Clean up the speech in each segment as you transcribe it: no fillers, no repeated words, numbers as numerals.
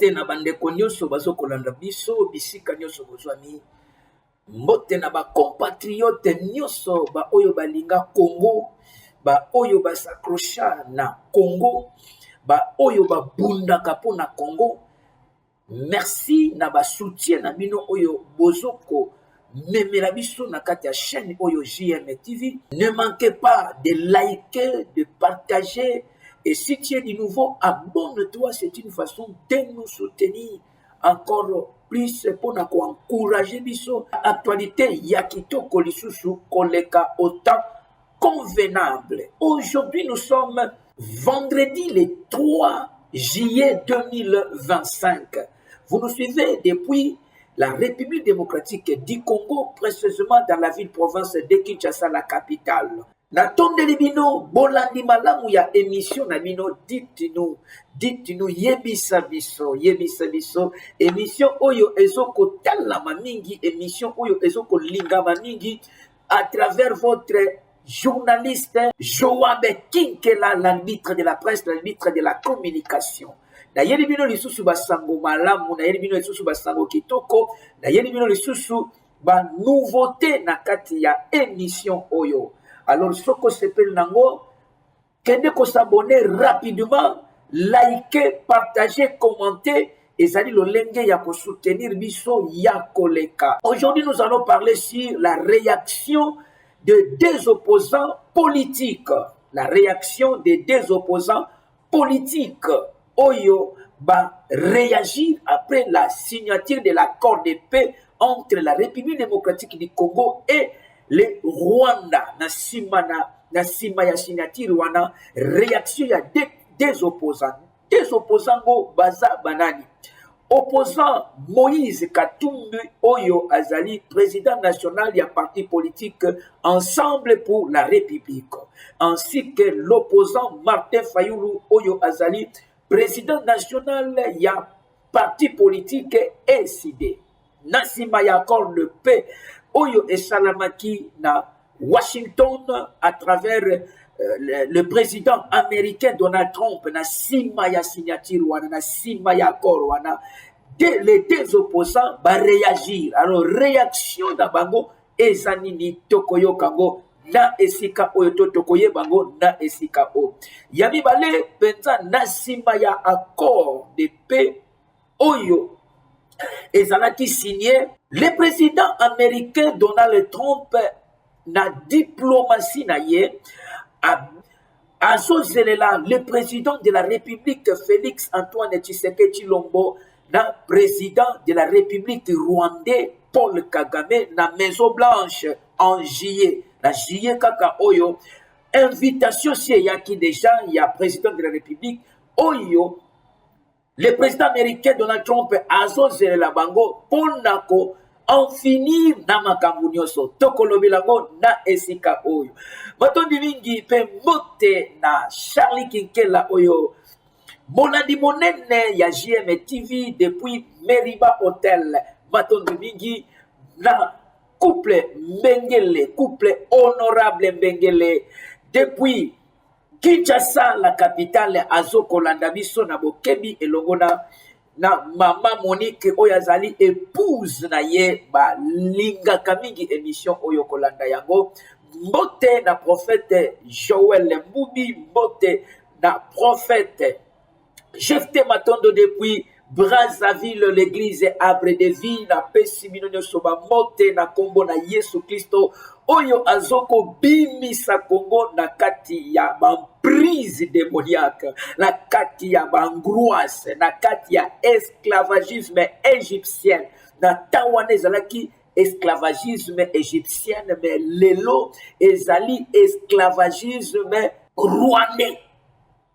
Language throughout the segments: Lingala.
Mbote na bandeko nyonso bazokolanda biso bisika nyonso bozwami. Mbote na ba compatriote nyonso ba oyo balinga Congo, ba oyo basakrocha na Congo, ba oyo babundaka pona Congo. Merci na ba soutien na bino oyo bozoko memela biso na kati ya chaîne oyo JM TV. Ne manquez pas de liker, de partager. Et si tu es du nouveau, abonne-toi, c'est une façon de nous soutenir encore plus pour nous encourager biso. Actualité, yakitoko lisusu koleka au temps convenable. Aujourd'hui, nous sommes vendredi le 3 juillet 2025. Vous nous suivez depuis la République démocratique du Congo, précisément dans la ville-province de Kinshasa, la capitale. Na tonde libino bolandi malamu ya émission na bino dites-nous yebisa biso émission oyo ezoko talama mingi, émission oyo ezoko lingama mingi à travers votre journaliste Joab Kinkela, l'arbitre de la presse, l'arbitre de la communication. Na yeli bino lisusu basango malamu, na yeli bino lisusu basango kitoko, na yeli bino lisusu ba nouveauté na kati ya émission oyo. Alors, ce que s'appelle Nango, kende ko s'abonner rapidement, liker, partager, commenter, et ça dit le lenge ya ko soutenir biso ya koleka. Aujourd'hui, nous allons parler sur la réaction de deux opposants politiques. La réaction de deux opposants politiques. Oyo va réagir après la signature de l'accord de paix entre la République démocratique du Congo et le Rwanda. Na sima ya signature wana réaction ya des opposants. Des opposants go baza banani. Opposant Moïse Katumbi Oyo Azali, président national ya parti politique Ensemble pour la République, ainsi que l'opposant Martin Fayulu Oyo Azali, président national ya parti politique SID. Nasima ya accord de paix Oyo Esalamaki na Washington à travers le président américain Donald Trump na sima ya signature wana na sima ya accord wana les deux opposants va réagir. Alors réaction da bango ezanini tokoyo kango na esika oyo to tokoye bango na esika o yami bale penza na sima ya accord de paix oyo ezalaki signé. Le président américain Donald Trump na diplomatie na ye azozelela le président de la République Félix Antoine Tshisekedi Tshilombo na président de la République rwandais Paul Kagame na Maison Blanche en juillet. Na juillet kaka oyo invitation si yaki déjà ya président de la République oyo le président américain Donald Trump azozelela bango ponako en finir na makambo nyonso tokolobelango na esika oyo matondi mingi pe mbote na Charlie Kinkela oyo molandi monene ya JM TV depuis Meriba Hotel. Matondi mingi na couple Mbengele, couple honorable Mbengele depuis Kinshasa, la capitale, azoko landa biso na bokebi elongo na mama Monique Oyazali épouse na ye ba linga kamingi émission oyo kolanda yango. Mbote na prophète Joël Mbubi, mbote na prophète Jefté Matondo depuis Brazzaville, l'église Arbre de Vie, na Pessimino Soba, mbote na kombo na Yesu Christo oyo azoko bimisa Congo na kati ya prise démoniaque, na kati ya angoisse, na kati ya esclavagisme égyptien, na tawane zalaki esclavagisme égyptien, mais lelo ezali esclavagisme rwandais.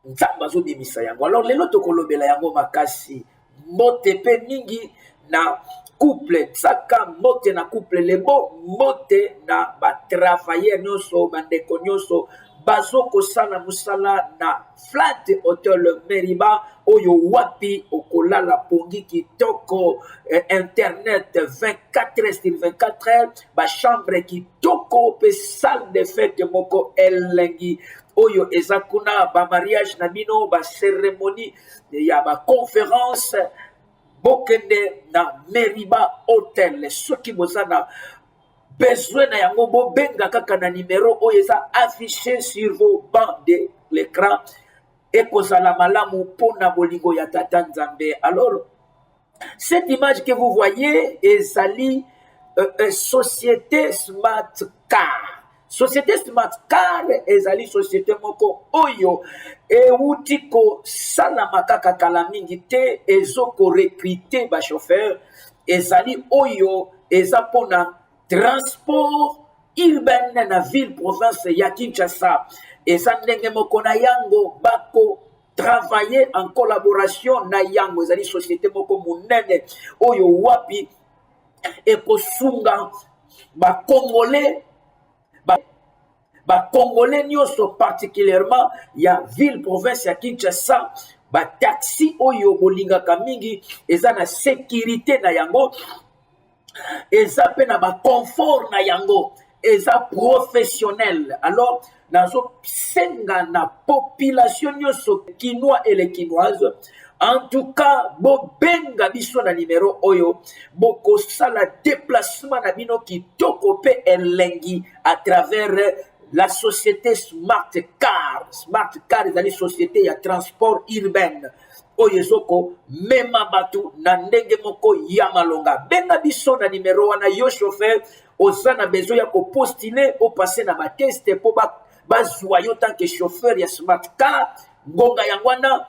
Nzambazo bimisa yango. Alors lelo tokolobela yango makasi mote pe mingi na couple tsaka mote na couple lebo mote na ba travailler nyonso bandeko nyonso bazoko sala musala na flat hotel Meriba oyo wapi okolala pongi kitoko internet 24 heures sur 24 heures ba chambre kitoko pe salle de fête moko elengi oyo ezakuna ba mariage na bino ba cérémonie ya ba conférence bokende na Meriba Hotel soki bozana besoin na yango bobenga kaka na numéro oyo eza affiché sur vos bancs de l'écran ekozala malamu pona bolingo ya tata Nzambe. Alors cette image que vous voyez ezali société Smart Car. Société Smart Car ezali société moko oyo euti kosala kaka kala mingi te ezoko recruter ba chauffeur ezali oyo eza pona transport urbain na ville province ya Kinshasa. Eza ndenge moko na yango bako travailler en collaboration na yango ezali société moko munene oyo wapi ekosunga ba Congolais nyonso particulièrement ya ville province ya Kinshasa ba taxi oyo bolingaka mingi eza na sécurité na yango eza pe na ba confort na yango eza professionnel. Alors nazo senga na population nyonso kinois et les kinoises en tout cas bobenga biso na numéro oyo boko sala déplacement na bino kitoko pe elengi à travers la société Smart Car. Smart Car ezali société ya transport urbain oyo ezoko mema batu na ndenge moko ya malonga. Benga biso na numéro wana yo chauffeur oza na besoin ya kopostiner o passer na ba test po bazwa yo tant que chauffeur ya Smart Car ngonga yangwana.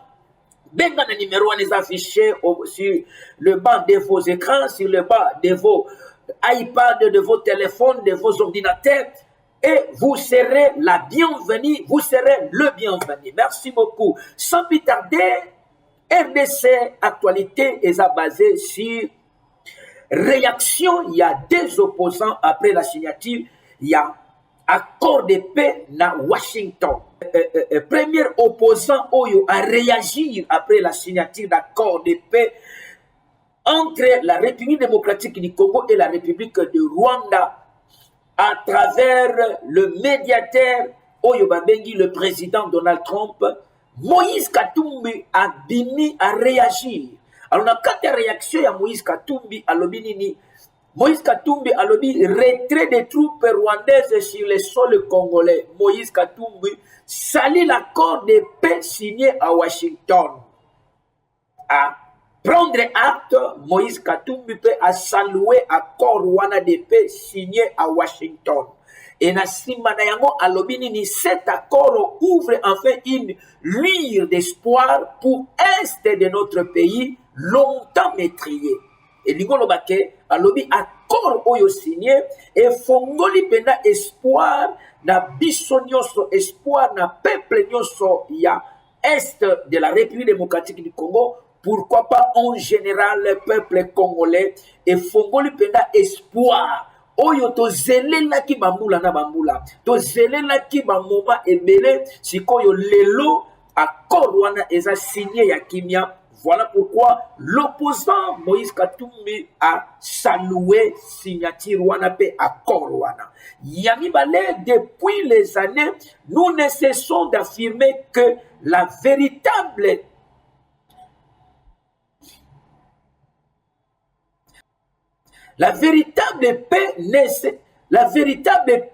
Benga na numéro wana eza affiché sur le bas de vos écrans, sur le bas de vos iPads, de vos téléphones, de vos ordinateurs. Et vous serez la bienvenue, vous serez le bienvenu. Merci beaucoup. Sans plus tarder, RDC Actualité est basée sur réaction. Il y a des opposants après la signature. Il y a accord de paix na Washington. Premier opposant Oyo a réagi après la signature d'accord de paix entre la République démocratique du Congo et la République de Rwanda à travers le médiateur Oyo Babengi, le président Donald Trump. Moïse Katumbi a réagi. Alors, dans quatre réactions à Moïse Katumbi à l'Obinini, Moïse Katumbi a lobby retrait des troupes rwandaises sur le sol congolais. Moïse Katumbi salit l'accord de paix signé à Washington. À prendre acte, Moïse Katumbi peut saluer l'accord wana de paix signé à Washington. Et Nassima Nayango a lobby cet accord ouvre enfin une lueur d'espoir pour l'est de notre pays, longtemps maîtrisé. Et Lingolo Bake a lobby accord oyo signé et fongoli pena espoir na biso nyonso espoir na peuple nyonso ya est de la République démocratique du Congo, pourquoi pas en général le peuple congolais et fongoli pena espoir oyo to zelela ki bambula na bambula to zelela ki bamoma ebele sikoyo lelo accord wana eza signé ya kimia. Voilà pourquoi l'opposant Moïse Katumbi a salué signature wana pe accord wana. Yami Balé, depuis les années, nous ne cessons d'affirmer que la véritable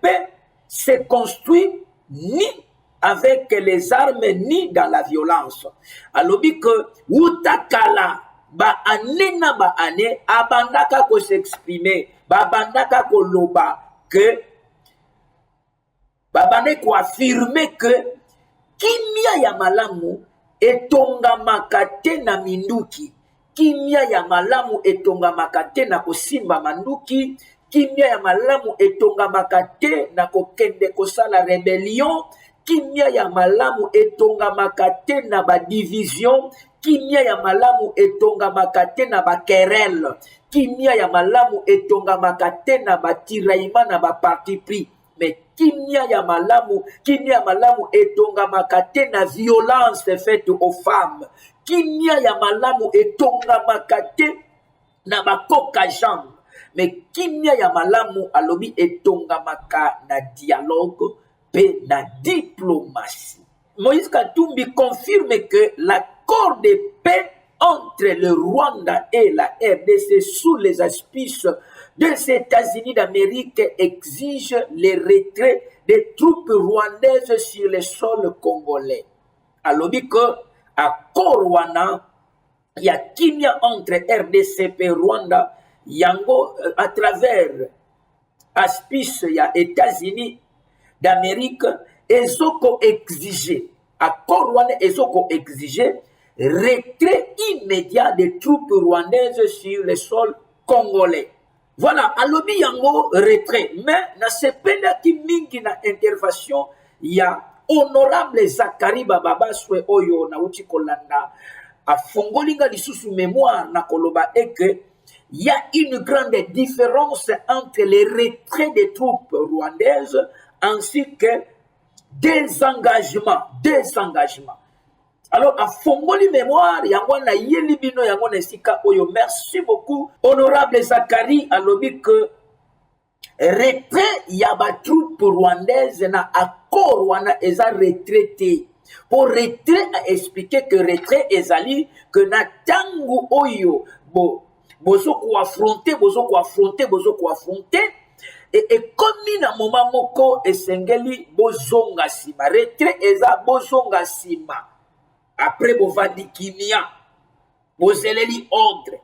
paix se construit ni avec les armes ni dans la violence. Alors que utakala ba anena ba ane abandaka ko s'exprimer, ba bandaka ko loba que ba bande ko affirmer que kimia ya malamu etongamaka te na minduki, kimia ya malamu etongamaka te na kosimba manduki, kimia ya malamu etongamaka te na kokende kosala rébellion, kimia ya malamu etongamaka te na ba division, kimia ya malamu etongamaka te na ba querelle, kimia ya malamu etongamaka te na ba tiraillement na ba parti pris, mais kimia ya malamu etongamaka te na violence faite aux femmes, kimia ya malamu etongamaka te na ba koka jambe, mais kimia ya malamu alobi etongamaka na dialogue et la diplomatie. Moïse Katumbi confirme que l'accord de paix entre le Rwanda et la RDC sous les auspices des États-Unis d'Amérique exige le retrait des troupes rwandaises sur le sol congolais. Alors que accord wana ya kimia entre RDC et Rwanda yango à travers auspice ya États-Unis d'Amérique ezoko exiger accord wana ezoko exiger retrait immédiat des troupes rwandaises sur le sol congolais. Voilà, alobi yango retrait, mais na sependa ki mingi na intervention ya honorable Zakari Bababaswe oyo na uti kolanda afongolinga lisusu mémoire na koloba que il y a une grande différence entre les retraits des troupes rwandaises ainsi que désengagement. Alors, à Fongoli mémoire, yango na yeli bino yango na sika oyo. Merci beaucoup, honorable Zakari, alobi que retrait yaba troupe rwandaise na accord wana eza retraité. Pour retrait a expliqué que retrait ezali que na tangu oyo bozo ko affronter et comme na moment moko esengeli bozonga sima retrait eza bozonga sima. Après bovandi kimia bozeleli ordre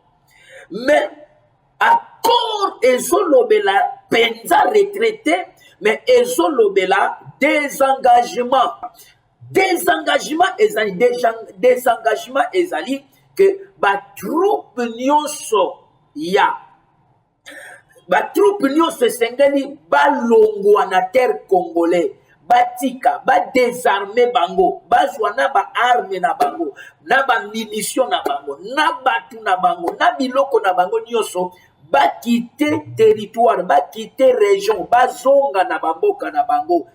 mais accord ezolobela penza retraité mais ezolobela désengagement ezali que ba troupe nyonso esengeli balongwa na terre congolais batika désarmer bango bazwa na ba arme na bango na ba munition na bango na batu na bango na biloko na bango nyonso bakite territoire bakite région bazonga na bamboka na bango.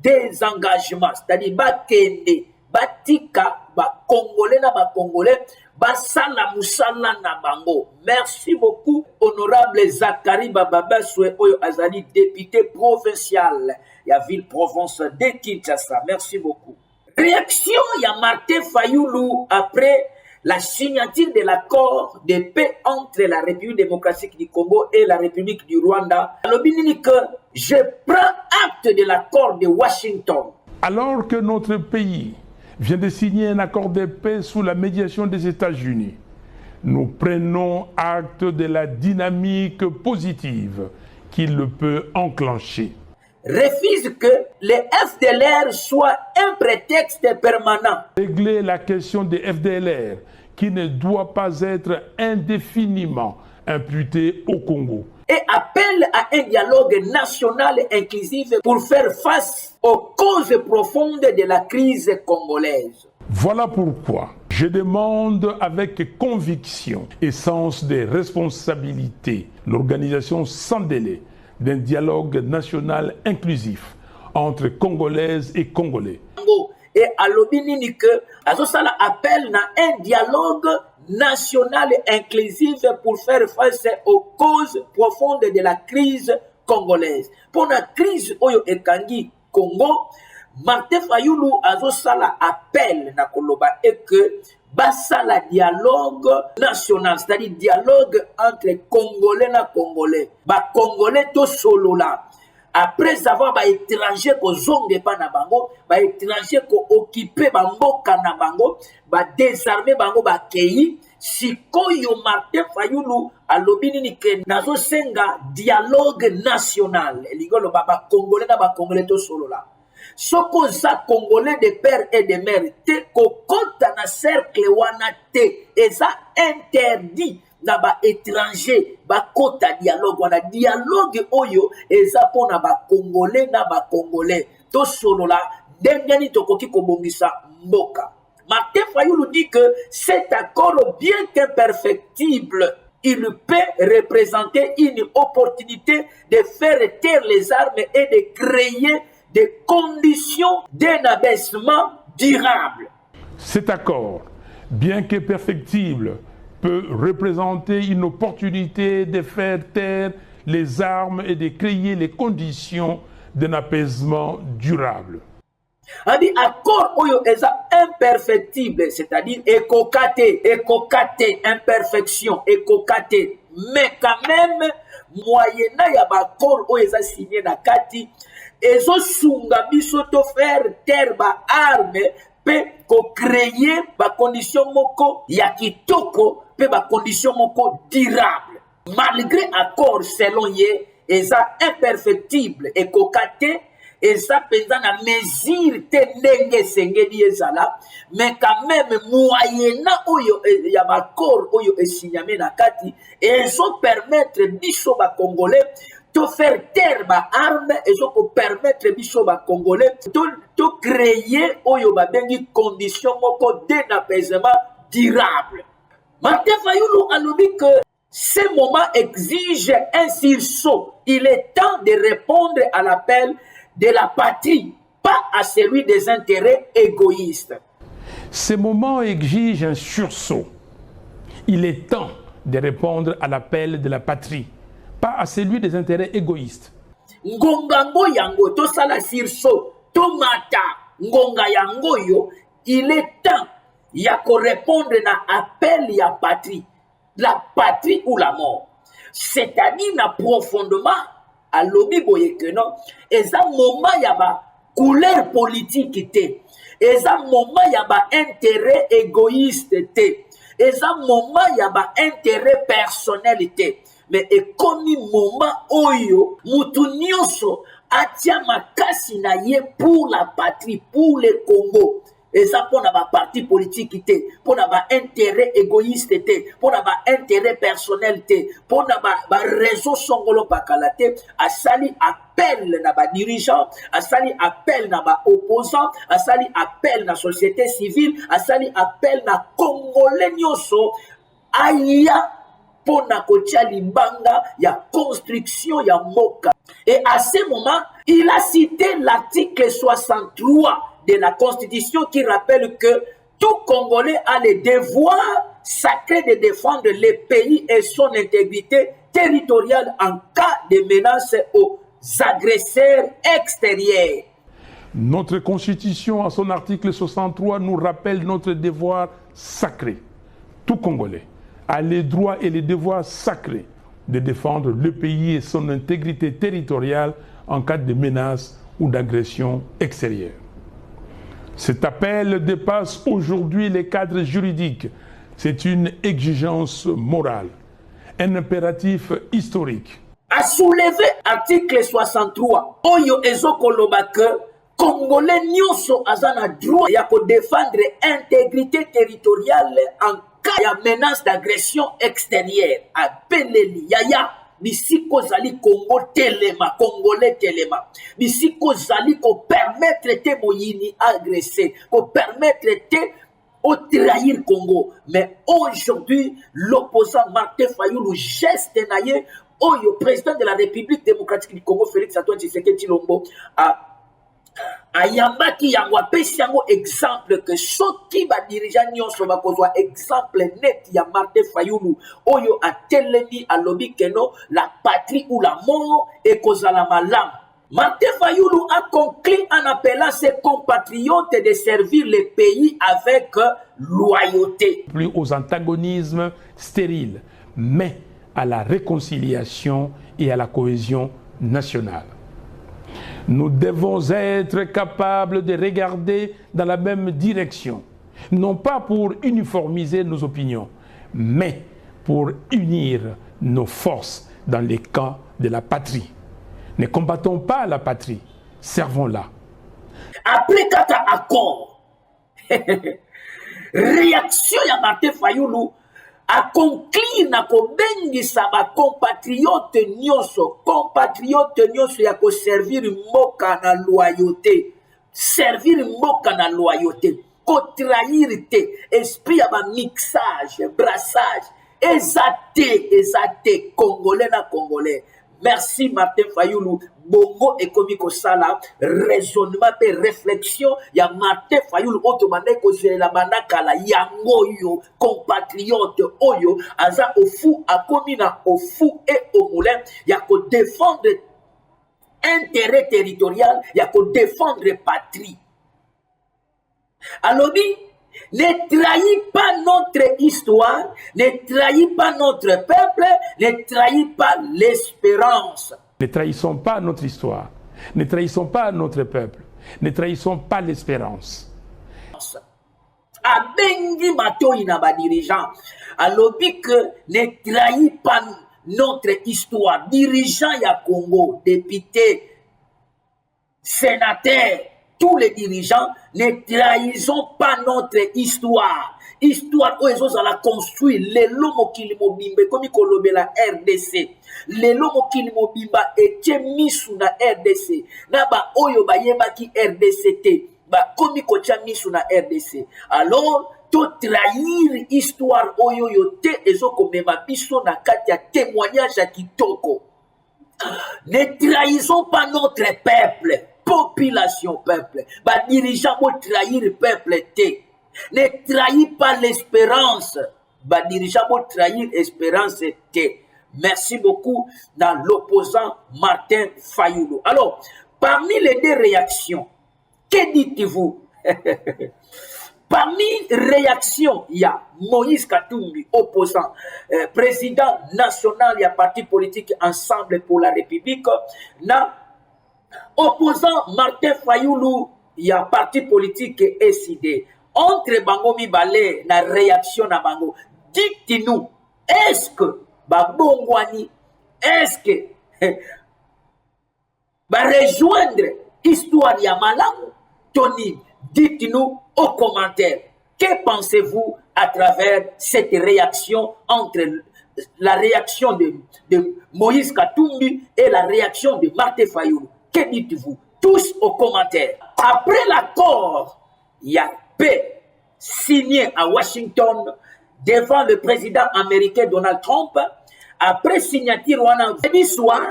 Désengagement, c'est-à-dire bakende batika ba congolais na ba congolais basala musala na bango. Merci beaucoup honorable Zakari Bababaswe oyo azali député provincial ya ville province de Kinshasa. Merci beaucoup. Réaction ya Martin Fayulu après la signature de l'accord de paix entre la République démocratique du Congo et la République du Rwanda. Je prends acte de l'accord de Washington. Alors que notre pays vient de signer un accord de paix sous la médiation des États-Unis, nous prenons acte de la dynamique positive qu'il peut enclencher. Refuse que les FDLR soient un prétexte permanent. Régler la question des FDLR qui ne doit pas être indéfiniment imputée au Congo. Et appelle à un dialogue national inclusif pour faire face aux causes profondes de la crise congolaise. Voilà pourquoi je demande avec conviction et sens des responsabilités l'organisation sans délai d'un dialogue national inclusif entre Congolaises et Congolais. Et à l'obinini que Azosala appelle à un dialogue national inclusif pour faire face aux causes profondes de la crise congolaise. Pour la crise Oyo Ekangi Congo, Martin Fayulu Azosala appelle na koloba et que basala dialogue national, c'est-à-dire dialogue entre Congolais na Congolais. Ba Congolais to solo là. Après avoir ba étranger ko zonge pa na bango, ba étranger ko occuper ba mboka na bango, ba désarmer bango ba kei, sikoyo Martin Fayulu alobini ni ke nazo senga dialogue national. Ligolo ba Congolais na ba Congolais to solo là. Soko za Congolais de père et de mère te kokota na cercle wana te eza interdit na ba étranger ba kota dialogue wana dialogue oyo eza pona ba Congolais na ba Congolais to solo la ndengeni tokoki kobongisa mboka. Martin Fayulu dit que cet accord bien qu'imperfectible il peut représenter une opportunité de faire taire les armes et de créer des conditions d'un abaissement durable. Cet accord, bien que perfectible, peut représenter une opportunité de faire taire les armes et de créer les conditions d'un apaisement durable. Adi accord oyo eza imperfectible, c'est-à-dire ekokate, imperfection, ekokate, mais quand même moyena ya ba accord oyo eza signé na kati ezo sunga biso to faire terre ba arme pe ko créer ba condition moko ya kitoko pe ba condition moko durable. Malgré accord selon ye eza imperfectible ekokate eza penza na mesure te ndenge esengeli ezala, mais quand même moyena oyo ya bakor oyo esigname na kati ezo permettre biso bakongolais to faire taire ba arme, ezo ko permettre biso bakongolais to créer oyo babengi condition moko d'un apaisement durable. Martin Fayulu alobi que ce moment exige un sursaut. Il est temps de répondre à l'appel de la patrie, pas à celui des intérêts égoïstes. Ces moments exigent un sursaut. Il est temps de répondre à l'appel de la patrie, pas à celui des intérêts égoïstes. Ngongango yango to sala sursaut, to mata ngonga yango yo, il est temps ya ko répondre na appel ya patrie, la patrie ou la mort. C'est-à-dire na profondément à lobby boye que non, eza moment ya ba couleur politique te, eza moment ya ba intérêt égoïste te, eza moment ya ba intérêt personnel te, mais ekomi moment oyo mutu nyonso atia makasi na ye pour la patrie, pour le Congo. Et ça pour ba parti politique pour ba intérêt égoïste pour ba intérêt personnel pour ba réseau songolo bakalate a sali appel na ba dirigeant, a sali appel na ba opposant, a sali appel na société civile, a sali appel na congolais nyonso aya pour na kotia libanga ya construction ya moka. Et à ce moment, il a cité l'article 63 de la Constitution qui rappelle que tout Congolais a le devoir sacré de défendre le pays et son intégrité territoriale en cas de menace aux agresseurs extérieurs. Notre Constitution, en son article 63, nous rappelle notre devoir sacré. Tout Congolais a les droits et les devoirs sacrés de défendre le pays et son intégrité territoriale en cas de menace ou d'agression extérieure. Cet appel dépasse aujourd'hui les cadres juridiques. C'est une exigence morale, un impératif historique. A soulevé article 63, oyo ezokoloba que Congolais nyonso azana droit ya ko défendre intégrité territoriale en cas ya menace d'agression extérieure. Appeleli yaya bisiko zali Congo telema, Congolais telema. Bisiko zali ko permettre te moyini agresser, ko permettre te au trahir Congo. Mais aujourd'hui, l'opposant Martin Fayulu geste naye, oyo président de la République démocratique du Congo, Félix Antoine Tshisekedi Tshilombo, ayambaki yango apesi yango exemple que soki ba dirigeant nyonso bakozwa exemple net ya Martin Fayulu oyo atelemi alobi keno la patrie ou la mort ekozala malamu. Martin Fayulu a conclu en appelant ses compatriotes de servir le pays avec loyauté. Plus aux antagonismes stériles, mais à la réconciliation et à la cohésion nationale. Nous devons être capables de regarder dans la même direction, non pas pour uniformiser nos opinions, mais pour unir nos forces dans les camps de la patrie. Ne combattons pas la patrie, servons-la. Après 4 accords, réaction ya Martin Fayulu a conclure na kobengisa ba compatriote nyonso ya ko servir mboka na loyauté, servir mboka na loyauté, ko trahir te, esprit ya ba mixage, brassage, ezate congolais na congolais. Merci Martin Fayulu. Bongo ekomi kosala raisonnement et réflexion ya Martin Fayulu otomane ko la bandakala yango yo compatriote oyo aza au fou akomi na au fou et au moulin ya ko défendre intérêt territorial ya ko défendre patrie. Alors, ne trahis pas notre histoire, ne trahis pas notre peuple, ne trahis pas l'espérance. Ne trahissons pas notre histoire, ne trahissons pas notre peuple, ne trahissons pas l'espérance. Abengi matoi na ba dirigeant. Alobi que ne trahis pas notre histoire. Dirigeant ya Congo, député, sénateur, tous les dirigeants, ne trahissons pas notre histoire. Histoire où ils ont la construit, les lomo kilimobimbe, comme ils kolobé la RDC. Les lomo kilimobimba et misu na RDC. Na ba oyo ba yeba ki RDCT. Ba komi kocha misu na RDC. Alors, to trahir histoire oyo yote ezo komema biso na kati ya témoignage ya kitoko. Ne trahissons pas notre peuple, population peuple. Ba dirigeant mo trahir peuple te. Ne trahis pas l'espérance. Ba dirigeant mo trahir espérance te. Merci beaucoup dans l'opposant Martin Fayulu. Alors, parmi les deux réactions, que dites-vous? Parmi réactions, il y a Moïse Katumbi, opposant, président national, il y a parti politique Ensemble pour la République. Na opposant Martin Fayulu, il y a parti politique SID. Entre Bango Mibale, la réaction na Bango. Dites-nous, est-ce que Babongwani, est-ce que va rejoindre histoire Yamalam? Tony, dites-nous aux commentaires, que pensez-vous à travers cette réaction entre la réaction de Moïse Katumbi et la réaction de Martin Fayulu? Que dites-vous? Tous aux commentaires. Après l'accord, il y a paix signé à Washington devant le président américain Donald Trump. Après signature, jeudi soir,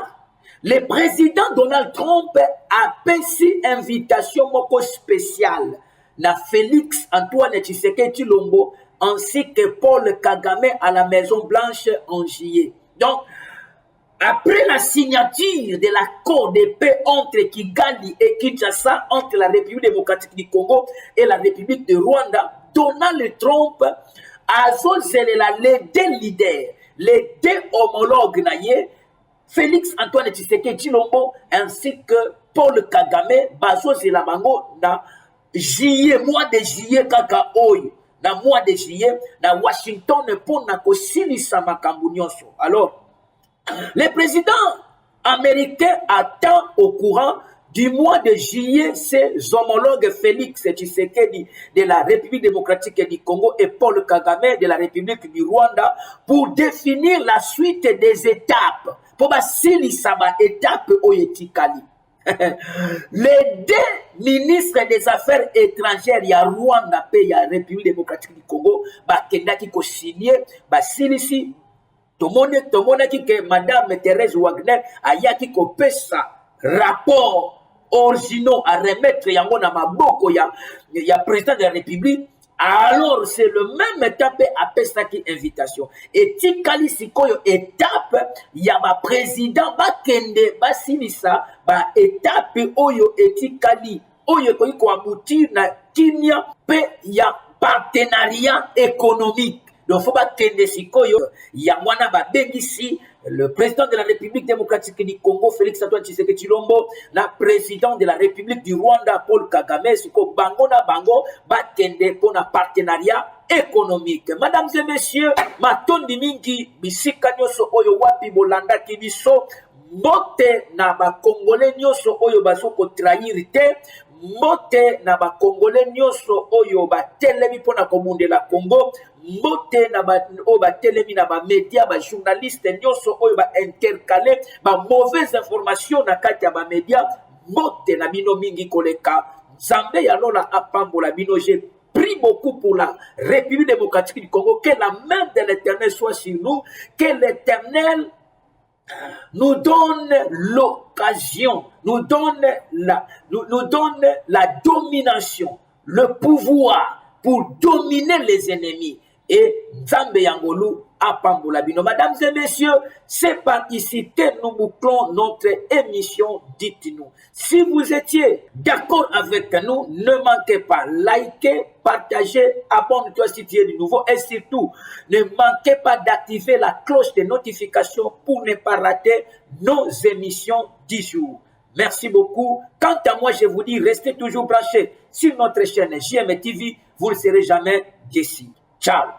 le président Donald Trump a passé une invitation spéciale à Félix Antoine Tshisekedi Tshilombo ainsi que Paul Kagame à la Maison Blanche en juillet. Donc, après la signature de l'accord de paix entre Kigali et Kinshasa, entre la République démocratique du Congo et la République de Rwanda, Donald Trump a les deux leaders, les deux homologues, Félix Antoine Tshisekedi Tshilombo ainsi que Paul Kagame, Bazo Zelabango, dans juillet, mois de juillet, kaka oyo, dans mois de juillet, dans Washington, pour na kosilisa makambo nyonso. Alors, le président américain attend au courant du mois de juillet ses homologues Félix Tshisekedi de la République démocratique du Congo et Paul Kagame de la République du Rwanda pour définir la suite des étapes. Pour basilisa ba étape oyetikali. Les deux ministres des Affaires étrangères, il y a Rwanda et il y a République démocratique du Congo, bakendaki ko signer basilisi. Tout le monde qui que Madame Thérèse Wagner a yaki ko pesa rapport originaux à remettre yango na maboko ya président de la République. Alors c'est le même étape à pesa qui invitation. Et tikali sikoyo étape ya ba président bakende basilisa ba étape oyo etikali oyo ko aboutir na kimia pe ya partenariat économique. Donc, il faut pas que sikoyo yamwana ba bengisi le président de la République démocratique du Congo Félix Antoine Tshisekedi Tshilombo, le président de la République du Rwanda Paul Kagame, siko bango na bango ba kende pour un partenariat économique. Mesdames et messieurs, matondi mingi bisika nyoso oyo wapi bolanda kibiso mote na ba congolais nyoso oyo basoko trahir te. Mote na ba congolais nyoso oyo ba telemi pona komundela Congo, mote na ba o ba telemi na ba média ba journaliste nyoso oyo ba intercaler ba mauvaise information na kati ya ba média, mote na bino mingi koleka Nzambe ya lola apambola bino. J'ai prie beaucoup pour la République démocratique du Congo, que la main de l'Éternel soit sur nous, que l'Éternel nous donne l'occasion, nous donne la domination, le pouvoir pour dominer les ennemis. Et Nzambe Yangolu apambola bino. Mesdames et messieurs, c'est par ici que nous bouclons notre émission. Dites-nous. Si vous étiez d'accord avec nous, ne manquez pas liker, partager, abonne-toi si tu es de nouveau et surtout, ne manquez pas d'activer la cloche de notification pour ne pas rater nos émissions du jour. Merci beaucoup. Quant à moi, je vous dis, restez toujours branchés sur notre chaîne JM TV. Vous ne serez jamais déçus. Ciao.